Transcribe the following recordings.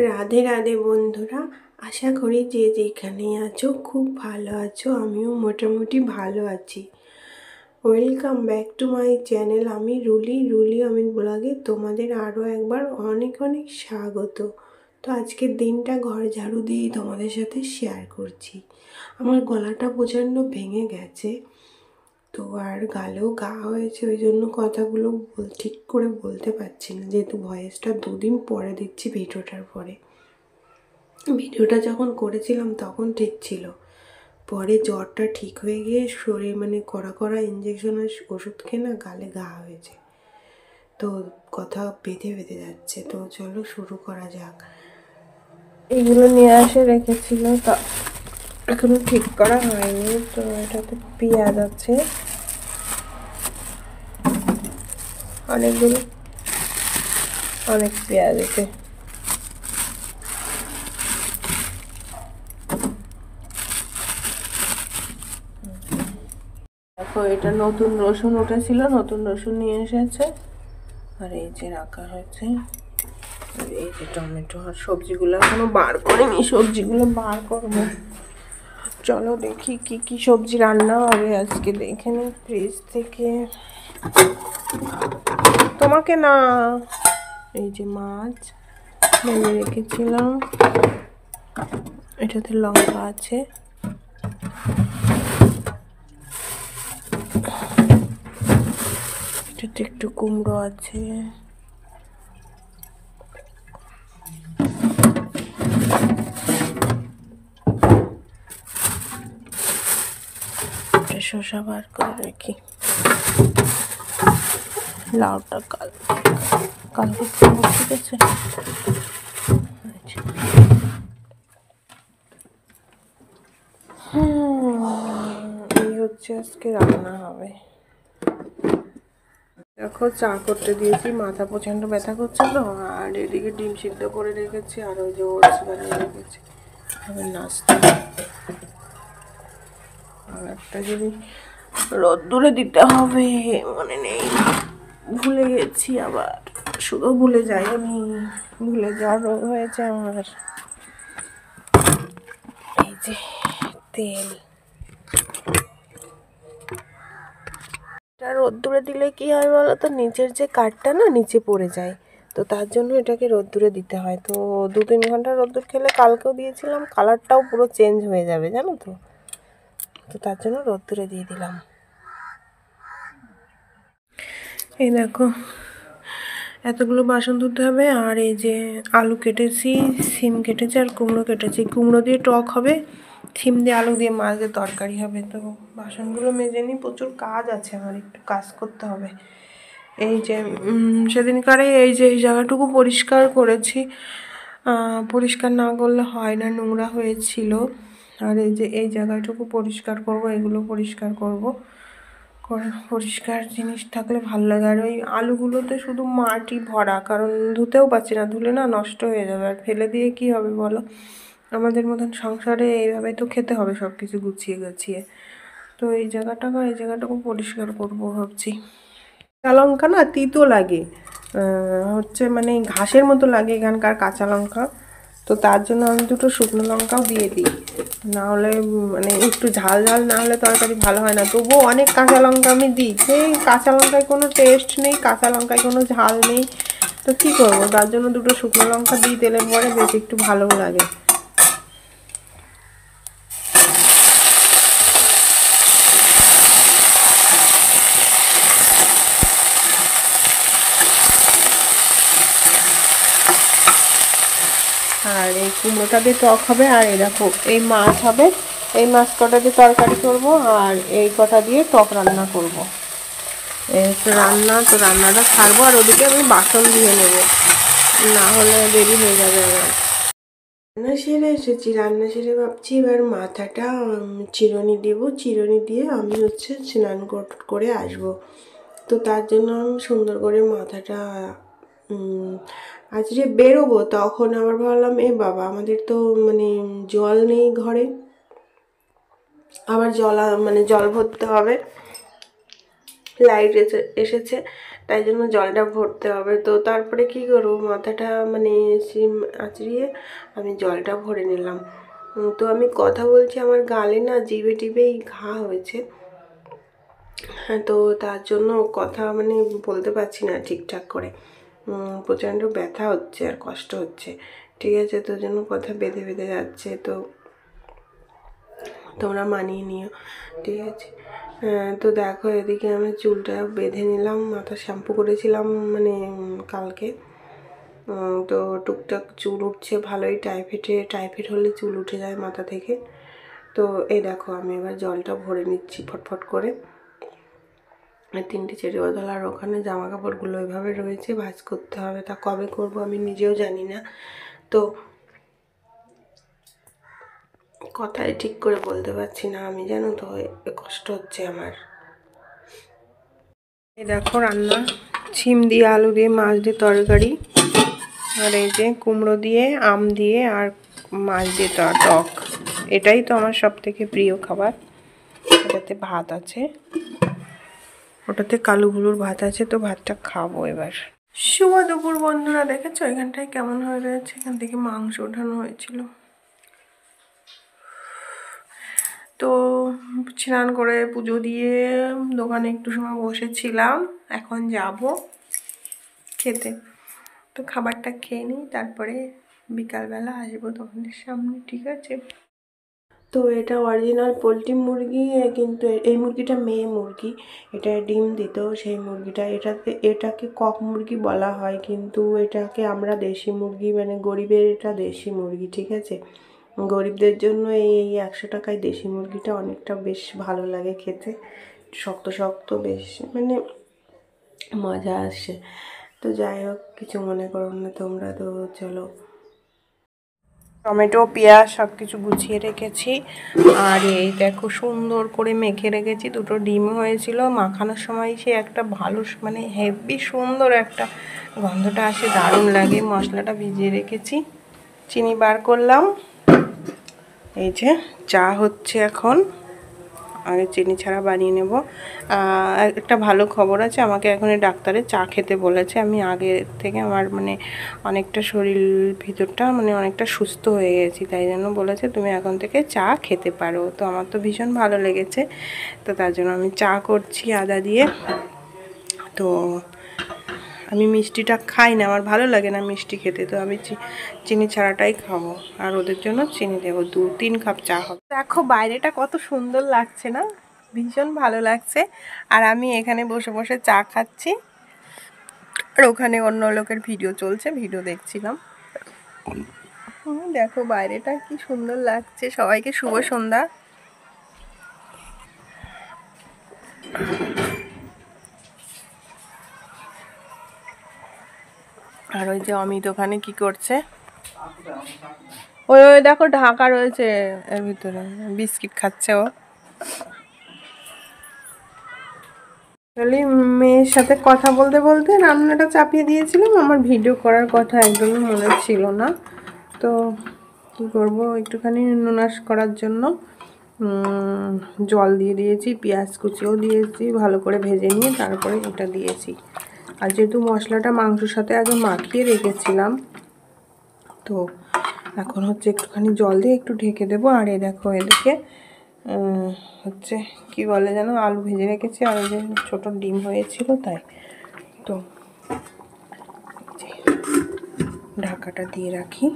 রাধে রাধে বন্ধুরা, আশা করি যে যেখানেই আছো খুব ভালো আছো। আমিও মোটামুটি ভালো আছি। Welcome back to my channel. আমি রুলি অমিত ব্লগে তোমাদের আরও একবার অনেক অনেক স্বাগত। তো আজকের দিনটা ঘর ঝাড়ু দিয়েই তোমাদের সাথে শেয়ার করছি। আমার গলাটা প্রচণ্ড ভেঙে গেছে, তো আর গালেও ঘা হয়েছে, ওই জন্য কথাগুলো ঠিক করে বলতে পারছি না, যেহেতু ভয়েসটা দুদিন পরে দিচ্ছি ভিডিওটার পরে। ভিডিওটা যখন করেছিলাম তখন ঠিক ছিল, পরে জ্বরটা ঠিক হয়ে গিয়ে শরীর কড়া কড়া ইঞ্জেকশন আর ওষুধ খেয়ে না গালে ঘা হয়েছে, তো কথা বেঁধে বেঁধে যাচ্ছে। তো চলো শুরু করা যাক। এগুলো নিয়ে আসে রেখেছিল, তা এখনো ঠিক করা হয়নি। তো এটাতে পেঁয়াজ আছে অনেকগুলো, অনেক পেঁয়াজ আছে। দেখো, এটা নতুন রসুন উঠেছিল, নতুন রসুন নিয়ে এসেছে, আর এই যে রাখা হয়েছে। আর এই যে টমেটো, আর সবজিগুলো এখনো বার করিনি, সবজিগুলো বার করবো। চলো দেখি কি কি সবজি রান্না হবে আজকে, দেখে নি ফ্রিজ থেকে। তোমাকে না, এই যে মাছ ভেজে রেখেছিলাম, এটাতে লঙ্কা আছে, এটাতে একটু কুমড়ো আছে, শসা বার করে রাখি, লাউটা কালকে খাবো, ঠিক আছে। এই হচ্ছে আজকে রান্না হবে। দেখো, চা করতে দিয়েছি, মাথা প্রচন্ড ব্যথা করছে তো, আর এদিকে ডিম সিদ্ধ করে রেখেছি, আর ওই যে ওটস বানিয়ে রেখেছি, আবার নাস্তা। আর একটা জিনিস রোদ্দুরে দিতে হবে, মনে নেই, ভুলে গেছি, আবার শুধু ভুলে যাই আমি, ভুলে যাওয়ার রোগ হয়েছে আমার। এই যে তেল, এটা রোদ্দুরে দিলে কি হয় বলো তো, নিচের যে কাঠটা না নিচে পড়ে যায়, তো তার জন্য এটাকে রোদ্দুরে দিতে হয়। তো 2-3 ঘন্টা রোদ্দুর খেলে, কালকেও দিয়েছিলাম, কালারটাও পুরো চেঞ্জ হয়ে যাবে জানো তো, তো তার জন্য রোদ্দুরে দিয়ে দিলাম। এই দেখো, এতগুলো বাসন ধুতে হবে। আর এই যে আলু কেটেছি, সিম কেটেছি, আর কুমড়ো কেটেছি। কুমড়ো দিয়ে টক হবে, সিম দিয়ে আলু দিয়ে মাছ দিয়ে তরকারি হবে। তো বাসনগুলো মেজে নিই, প্রচুর কাজ আছে আমার, একটু কাজ করতে হবে। এই যে সেদিনকারে এই যে এই জায়গাটুকু পরিষ্কার করেছি, পরিষ্কার না করলে হয় না, নোংরা হয়েছিল। আর এই যে এই জায়গাটুকু পরিষ্কার করব, এগুলো পরিষ্কার করব, করে পরিষ্কার জিনিস থাকলে ভালো লাগে। আর ওই আলুগুলোতে শুধু মাটি ভরা, কারণ ধুতেও পারছি না, ধুলে না নষ্ট হয়ে যাবে, আর ফেলে দিয়ে কি হবে বলো, আমাদের মতন সংসারে এইভাবে তো খেতে হবে সব কিছু গুছিয়ে গাছিয়ে। তো এই জায়গাটাকে পরিষ্কার করবো ভাবছি। কাঁচা লঙ্কা না তিতো লাগে, হচ্ছে ঘাসের মতো লাগে এখানকার কাঁচা লঙ্কা, তো তার জন্য আমি 2টো শুকনো লঙ্কাও দিয়ে দিই, না হলে একটু ঝাল ঝাল না হলে তরকারি ভালো হয় না। তবুও অনেক কাঁচা লঙ্কা আমি দিই, সেই কাঁচা লঙ্কায় কোনো টেস্ট নেই, কাঁচা লঙ্কায় কোনো ঝাল নেই, তো কী করবো, তার জন্য 2টো শুকনো লঙ্কা দিই তেলের পরে, বেশ একটু ভালোও লাগে। আর এই কুমড়োটা দিয়ে টক হবে, আর এই দেখো এই মাছ হবে, এই মাছ কটা দিয়ে তরকারি করব, আর এই কটা দিয়ে টক রান্না করব। এই রান্না, তো রান্নাটা ছাড়বো, আর ওদিকে আমি বাসন ধুয়ে নেব, না হলে দেরি হয়ে যাবে আমার। রান্না সেরে এসেছি, রান্না সেরে ভাবছি এবার মাথাটা চিরুনি দেবো, চিরুনি দিয়ে আমি হচ্ছে স্নান করে আসবো। তো তার জন্য আমি সুন্দর করে মাথাটা আজকে বেরোবো, তখন আবার ভাবলাম এ বাবা, আমাদের তো জল নেই ঘরে, আবার জল ভরতে হবে। লাইট এসেছে, তাই জন্য জলটা ভরতে হবে। তো তারপরে কি করবো, মাথাটা মানে সিম আঁচড়িয়ে আমি জলটা ভরে নিলাম। তো আমি কথা বলছি, আমার গালে না জিভে টিভেই ঘা হয়েছে। হ্যাঁ, তো তার জন্য কথা মানে বলতে পারছি না ঠিকঠাক করে, প্রচণ্ড ব্যথা হচ্ছে আর কষ্ট হচ্ছে, ঠিক আছে? তো জন্য কথা বেঁধে বেঁধে যাচ্ছে, তো তোমরা মানিয়ে নিও, ঠিক আছে? তো দেখো এদিকে আমি চুলটা বেঁধে নিলাম, মাথা শ্যাম্পু করেছিলাম মানে কালকে। তো টুকটাক চুল উঠছে ভালোই, টাইফয়েড হলে চুল উঠে যায় মাথা থেকে। তো এই দেখো আমি এবার জলটা ভরে নিচ্ছি ফটফট করে। 3টে চেরি বোতল, আর ওখানে জামা কাপড়গুলো ওইভাবে রয়েছে, ভাঁজ করতে হবে। তা কবে করব আমি নিজেও জানি না, তো কথাই ঠিক করে বলতে পারছি না আমি, জানো তো কষ্ট হচ্ছে আমার। এই দেখো রান্না, শিম দিয়ে আলু দিয়ে মাছ দিয়ে তরকারি, আর এই যে কুমড়ো দিয়ে আম দিয়ে আর মাছ দিয়ে টক। এটাই তো আমার সব থেকে প্রিয় খাবার। এটাতে ভাত আছে, ওটাতে কালো গুলোর ভাত আছে, তো ভাতটা খাবো এবার। শুভ দুপুর বন্ধুরা, দেখেছো এখানটায় কেমন হয়ে রয়েছে? এখান থেকে মাংস ওঠানো হয়েছিল। তো স্নান করে পুজো দিয়ে দোকানে একটু সময় বসেছিলাম, এখন যাব খেতে। তো খাবারটা খেয়ে নিই, তারপরে বিকালবেলা আসবো তোমাদের সামনে, ঠিক আছে? তো এটা অরিজিনাল পোলট্রি মুরগি, কিন্তু এই মুরগিটা মেয়ে মুরগি, এটা ডিম দিত সেই মুরগিটা। এটাকে কক মুরগি বলা হয়, কিন্তু এটাকে আমরা দেশি মুরগি, মানে গরিবের এটা দেশি মুরগি, ঠিক আছে? গরিবদের জন্য এই 100 টাকায় দেশি মুরগিটা অনেকটা বেশ ভালো লাগে খেতে, শক্ত শক্ত, বেশ মানে মজা আসে। তো যাই হোক, কিছু মনে করো না তোমরা। তো চলো, টমেটো পেঁয়াজ সব কিছু গুছিয়ে রেখেছি, আর এই দেখো সুন্দর করে মেখে রেখেছি। 2টো ডিম হয়েছিল, মাখানোর সময় সে একটা ভালো মানে হেভি সুন্দর একটা গন্ধটা আসে, দারুণ লাগে। মশলাটা ভিজিয়ে রেখেছি, চিনি বার করলাম। এই যে চা হচ্ছে এখন, আগে চিনি ছাড়া বানিয়ে নেব। একটা ভালো খবর আছে, আমাকে এখন ডাক্তারে চা খেতে বলেছে। আমি আগে থেকে আমার মানে অনেকটা শরীর ভিতরটা মানে অনেকটা সুস্থ হয়ে গেছি, তাই জন্য বলেছে তুমি এখন থেকে চা খেতে পারো। তো আমার তো ভীষণ ভালো লেগেছে, তো তার জন্য আমি চা করছি আদা দিয়ে। তো আমি মিষ্টিটা খাই না, আমার ভালো লাগে না মিষ্টি খেতে, তো আমি চিনি ছাড়াটাই খাবো। আর ওদের জন্য চিনি দেবো, 2-3 কাপ চা হবে। দেখো বাইরেটা কত সুন্দর লাগছে না, ভীষণ ভালো লাগছে। আর আমি এখানে বসে বসে চা খাচ্ছি, আর ওখানে অন্য লোকের ভিডিও চলছে, ভিডিও দেখছিলাম। দেখো বাইরেটা কি সুন্দর লাগছে। সবাইকে শুভ সন্ধ্যা। আর ওই যে অমিত ওখানে কি করছে, ওই ওই দেখো ঢাকা রয়েছে এর ভিতরে, বিস্কিট খাচ্ছে ও। মেয়ের সাথে কথা বলতে বলতে রান্নাটা চাপিয়ে দিয়েছিলাম, আমার ভিডিও করার কথা একদমই মনে ছিল না। তো কি করব, একটুখানি নুনাস করার জন্য জল দিয়ে দিয়েছি, পেঁয়াজ কুচিও দিয়েছি, ভালো করে ভেজে নিয়ে তারপরে এটা দিয়েছি। আর যেহেতু মশলাটা মাংসর সাথে আগে মাখিয়ে রেখেছিলাম, তো এখন হচ্ছে একটুখানি জল দিয়ে একটু ঢেকে দেবো। আর এই দেখো এদিকে হচ্ছে কি বলে যেন, আলু ভেজে রেখেছি, আর ওই যে ছোটো ডিম হয়েছিল, তাই তো ঢাকাটা দিয়ে রাখি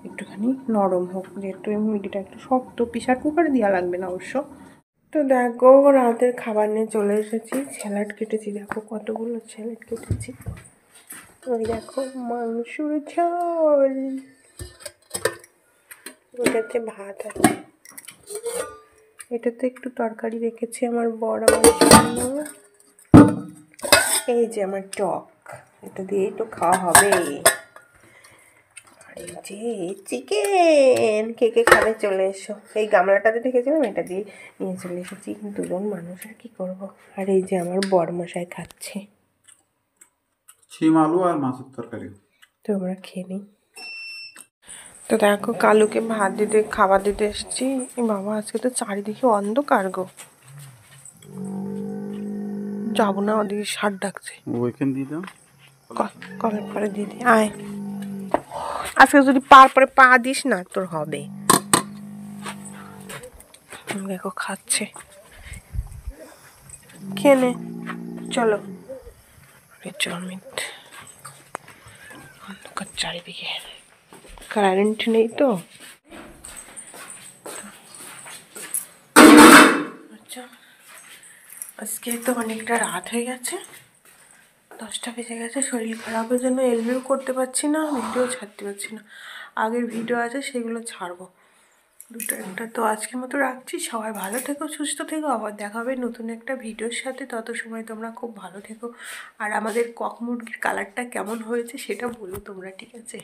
একটুখানি নরম হোক, যেহেতু মুরগিটা একটু শক্ত, প্রেসার কুকারে দেওয়া লাগবে না অবশ্য। তো দেখো রাতের খাবার নিয়ে চলে এসেছি, স্যালাড কেটেছি, দেখো কতগুলো স্যালাড কেটেছি। ওই দেখো মাংসর ঝোল, ওটাতে ভাত আছে, এটাতে একটু তরকারি রেখেছি আমার বড় আমার জন্য। এই যে আমার টক, এটা দিয়েই তো খাওয়া হবে। আর এই যে চিকেন, কে কে খাবে চলে এসো। এই গামলাটাতে রেখেছিলাম, এটা দিয়ে নিয়ে চলে এসেছি, 2জন মানুষ আর কি করবো। আর এই যে আমার বড়মশাই খাচ্ছে শিম আলু আর মাছের তরকারি। তো আমরা খেয়ে নিই। তো দেখো কালুকে ভাত দিতে খাবার দিতে এসেছি। বাবা আজকে তো চারিদিকে অন্ধকার গো, যাবো না, ওদিকে ষাট ডাকছে। ওইখান দিয়ে দাও, কলের পরে দিদি আয়। আজকে যদি পার পরে পা দিস না তোর হবে। দেখো খাচ্ছে, খেয়ে নে। চলো চাউমিন। অন্ধকার চারিদিকে, কারেন্ট নেই তো। আচ্ছা, আজকে তো অনেকটা রাত হয়ে গেছে, 10টা বেজে গেছে। শরীর খারাপের জন্য এলবিও করতে পারছি না, ভিডিও ছাড়তে পারছি না। আগের ভিডিও আছে সেগুলো ছাড়বো দুটো একটা। তো আজকের মতো রাখছি। সবাই ভালো থেকো, সুস্থ থেকো, আবার দেখা হবে নতুন একটা ভিডিওর সাথে। তত সময় তোমরা খুব ভালো থেকো। আর আমাদের কক মুরগির কালারটা কেমন হয়েছে সেটা বলো তোমরা, ঠিক আছে?